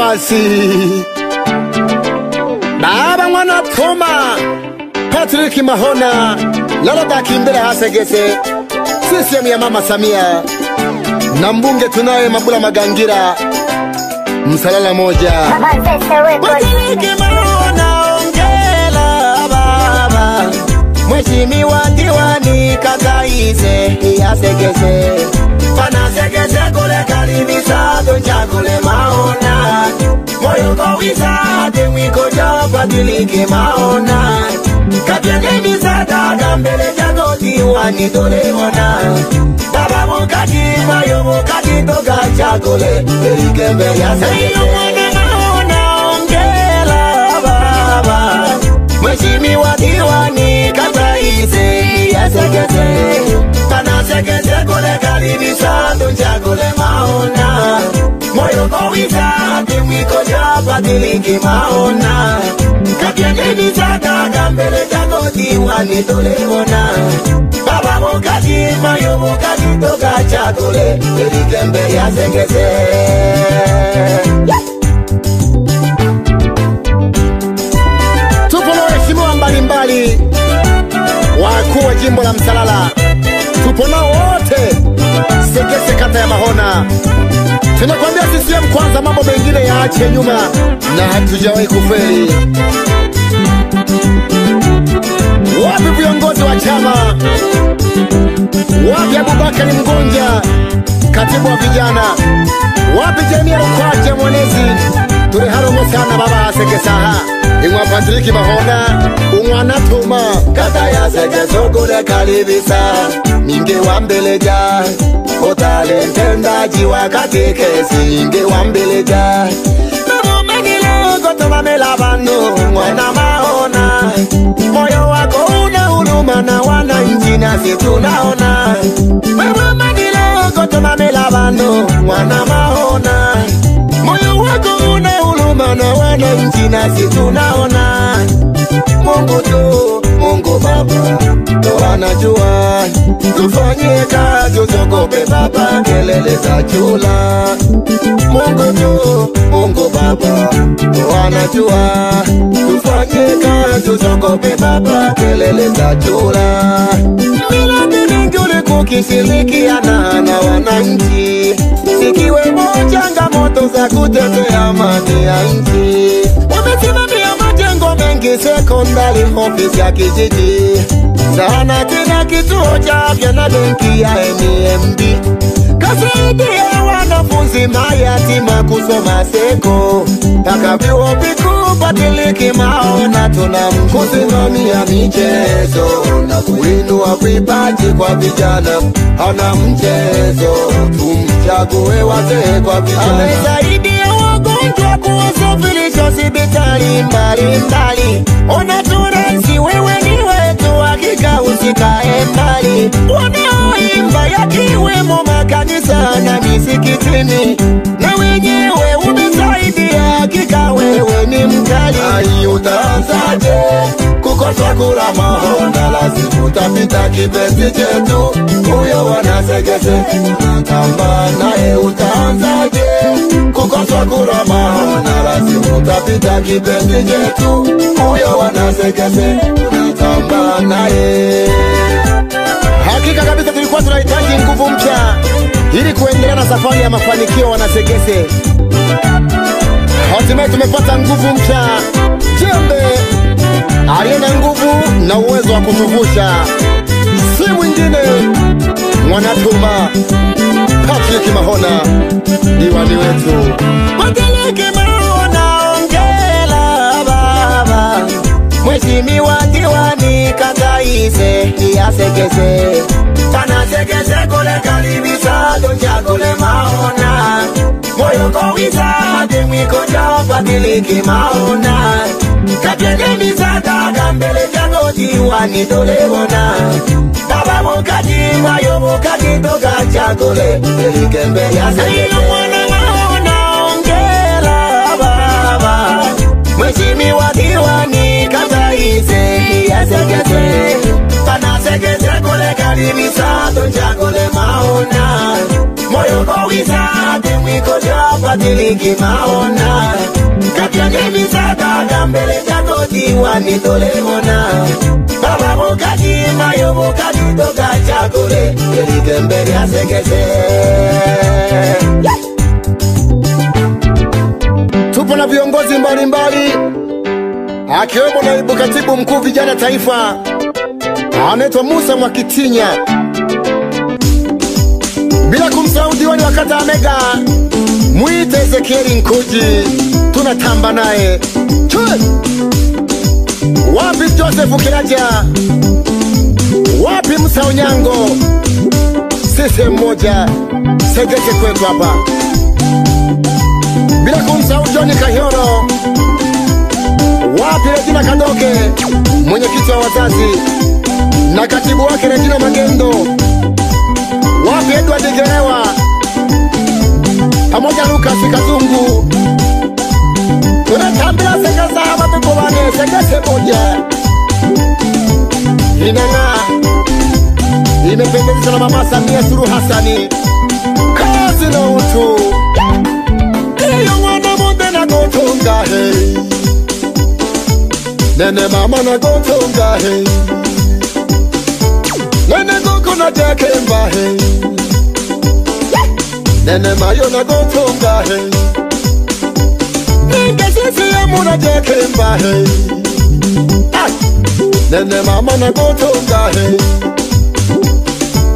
basi Baba mwana Toma Patrick Mahona Lala daki mbele hasegese CCM ya Mama Samia na mbunge tunaye Mabula Magangira Msalala moja Patrick Mahona ongela baba Mheshimiwa diwani Kagaize yasegese Panasegese kule karibisa Tunchakule Mahona Moyo kowisa Temwiko japa Diliki Mahona Kapiane misada Gambele jago diwani Tolemona Baba mukati Mayo mukati Toga chakule Dilike mbele yasegese Mahona ongela baba Mheshimiwa diwani Kagaize yasegese Panasegese kule karibisa Tunchakule Mahona Moyo kowisa Temwiko japa Diliki Mahona Kapiane misada Gambele jago diwani Tolemona Baba mukati Mayo mukati Toga chakule Dilike mbele yasegese Tupo na waheshimiwa mbalimbali wakuu wa jimbo la Msalala. Tupo nao wote Segese kata ya Mahona. Tunakwambia CCM kwanza, mambo mengine yaache nyuma na hatujawahi kufeli. Wapi viongozi wa chama? Wapi Abubakari Mgonja katibu wa vijana? Wapi Jamia Lokwaje mwenezi? Turi harongo sana baba Segesaha Ingwa Patrick Mahona Umwana Toma Kata ya Segeso kule karibisa Ninge wambeleja Otale ntendaji wakati kesi Ninge wambeleja Namo mengile Kotoma melabano Mwana Mahona Moyo wako una huruma na wananchi nasi tunaona Namo mengile Kotoma melabano Mwana Mahona Moyo wako una huruma na wananchi nasi tunaona Mungu tu, Mungu Baba ndo anajua Tufanye kazi usiogope baba kelele za chula Mungu tu, Mungu Baba ndo anajua Tufanye kazi usiogope baba kelele za chula Miladi mingi ukishirikiana na wananchi Sikiwemo changamoto za kutetea amani ya nchi Wamesimamia majengo mengi sekondari ofisi ya kijiji Zahanati na kituo cha afya na benki ya NMB Kasaidia wanafunzi mayatima kusoma seko Taka vyuo vikuu Patrick Mahona tunamkusimamia michezo Na kuinua vipaji kwa vijana Hana mchezo Tumchague wazee kwa vijana Amesaidia wagonjwa kuwasafirisha hospitali mbalimbali Ona turesi wewe ni wetu hakika usikae mbali Wanaoimba yakiwemo makanisa na misikitini Na wenyewe umesaidia hakika wewe ni mkali Ai utaanzaje kukosa kura Mahona lazima utapita kipenzi chetu Huyo wanasegese unatamba nae utaanzaje kukosa kura Mahona lazima utapita kipenzi chetu Huyo wanasegese unatamba nae Hakika kabisa tulikuwa tunahitaji nguvu mpya ili kuendelea na safari ya mafanikio wanasegese Hatimaye tumepata nguvu mpya Jembe aliye na nguvu na uwezo wa kutuvusha Si mwingine Mwanatuma Patrick Mahona diwani wetu Patrick Mahona ongela baba Mheshimiwa diwani Kagaize yasegese Panasegese kule karibisa Tunchakule Mahona Moyo kowisa Temwiko japa Patrick Mahona Kapiane misada Gambele jago diwani Tolemona Baba mukati Mayo mukati Toga chakule Dilike mbele yasegese Mwana Mahona ongela baba Mheshimiwa diwani Kagaize yasegese Panasegese kule karibisa Tunchakule Mahona Moyo kowisa Temwiko japa badiliki maona Kapya nemi sadaga mbele kako diwani dolemona Baba mokadi mayo mokadi doga chakule Elike mbele asekese Tupo na viongozi mbalimbali akiwemo naibu katibu mkuu vijana taifa anaitwa Musa Mwakitinya, bila kumsahau diwani wa kata Mega Mwite Ezekieli Nkuji, tunatamba naye. Wapi Joseph Kiraja, wapi Musa Onyango, sisi mmoja segeke kwetu hapa, bila kumsahau John Kahioro, wapi Regina Kadoke, mwenyekiti wa wazazi na katibu wake Regina Magendo, wapi Edward Gerewa pamoja Lucas Kazungu, tunatambila sekasa hapa tukowane sekese moja inanga imependeza na Mama Samia Suluhu Hassani, kazi na utu iyo mwana monde na gotunga hey nene mama na gotunga hey nene goko na jakemba hey nene mayo na gotunga hey ninge sisi ya muna jakemba hey nene mama na gotunga hey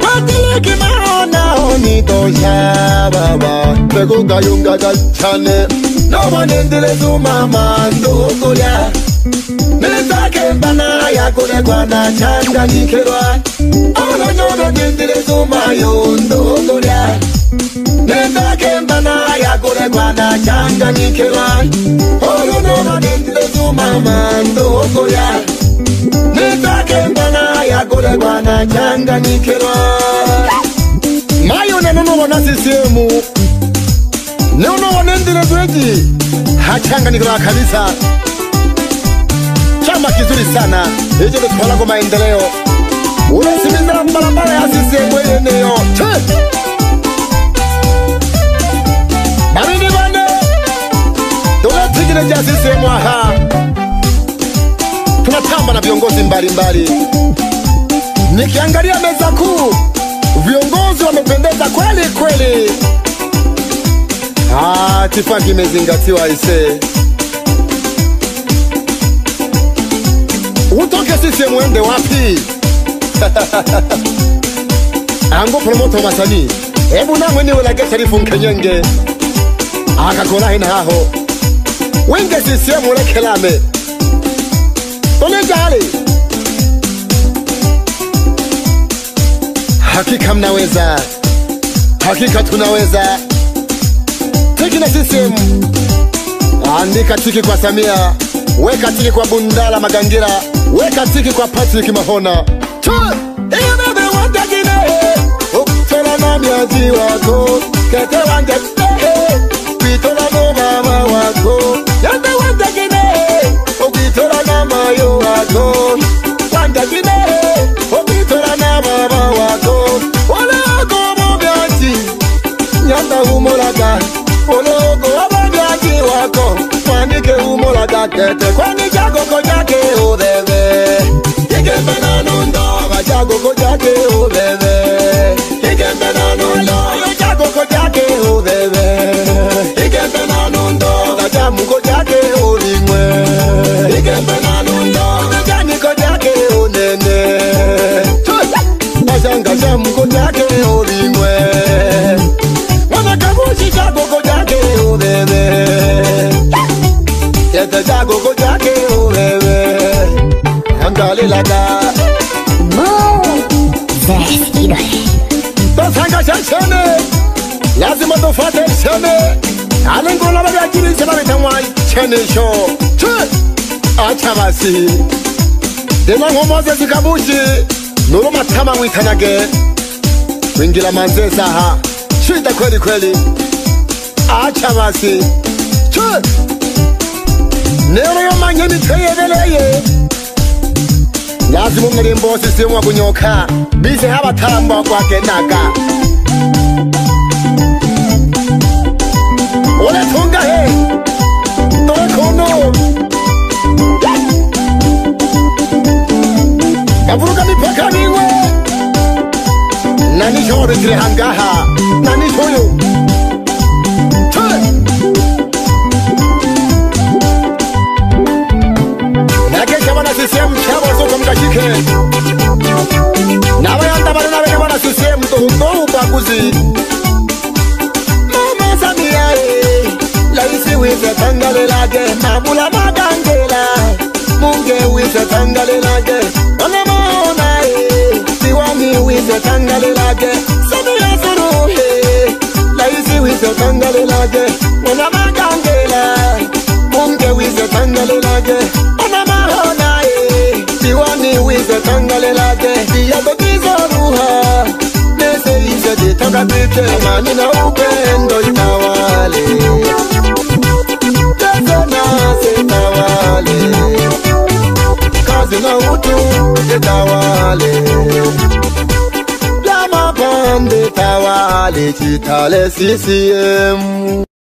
patiliki maona oni dosha baba pegunga yunga gachane no manendele zu mama ndogo ya Nizake mbana ya kule kwa na changa nikerwa Ono nyono nindile zumayo ndogolya Nizake mbana ya kule kwa na changa nikerwa Ono nyono nindile zumama ndogolya Nizake mbana ya kule kwa na changa nikerwa Mayo nenono wana sisiemu Nenono wanendile zueji Hachanga nikerwa kabisa Chama kizuri sana, hicho tutwala kwa maendeleo. Unasimizana barabara ya CCM eneo. Baridi bane, tunatigile ja CCM aha. Tunatamba na viongozi mbalimbali. Nikiangalia meza kuu, viongozi wamependeza kweli kweli. Tifaki imezingatiwa ise. Utoke sisi mwende wapi? Ango promoto masani Ebu na mweni wala ge Sharifu Nkenyenge Akakona hina haho Wenge sisi mwele kelame Tone jali Hakika mnaweza Hakika tunaweza Tiki na sisi Andika tiki kwa Samia Weka tiki kwa Bundala Magangira Weka tiki kwa Patrick Mahona. Iyo bebe wandagine Ukitola na miaji wako Kete wandagine Ukitola no mama wako Yande wandagine Ukitola na mayo wako Wandagine Ukitola na mama wako Ole ogo mobiaji Nyanda humolaga Ole ogo wababiaji wako Wandike humolaga kete Kwani jago kojake udebe Ikembe na nundo Wajago kojake udebe Ikembe na nundo Wajago kojake udebe Ikembe na nundo Wajamu kojake ulimwe Ikembe na nundo Wajani kojake unene Wajanga jamu kojake ulimwe Wanakabushi jago kojake udebe Yete jago kojake udebe Angalilada Tosanga shashane Lazima tofate shane Alengola baya kiri sema bitamwai Chene sho Acha basi Dema ngomoze zikabushi Nuru matama mwitanyage Wingila manze saha Shida kweli kweli Acha basi Nero yo manyeni teyebeleye Lazima mnarimbo sisimu wa kunyoka Bise haba tamba kwa kenaka Nani huyu? Nakesha wana CCM chabo soko mkashike. Na wayanda bana wena wana CCM to ubaguzi. Mama Samia laisi wize tangale lage mabula magangela munge wize tangale lage ona maona diwani wize tangale lage Samia Suluhu laisi wize tangale lage ona magangela munge wize tangale lage ona maona diwani wize tangale lage ya bekizo ruha nese ize ditanga biche amani na upendo itawale kazi na utu itawale Lama pande tawale chitale CCM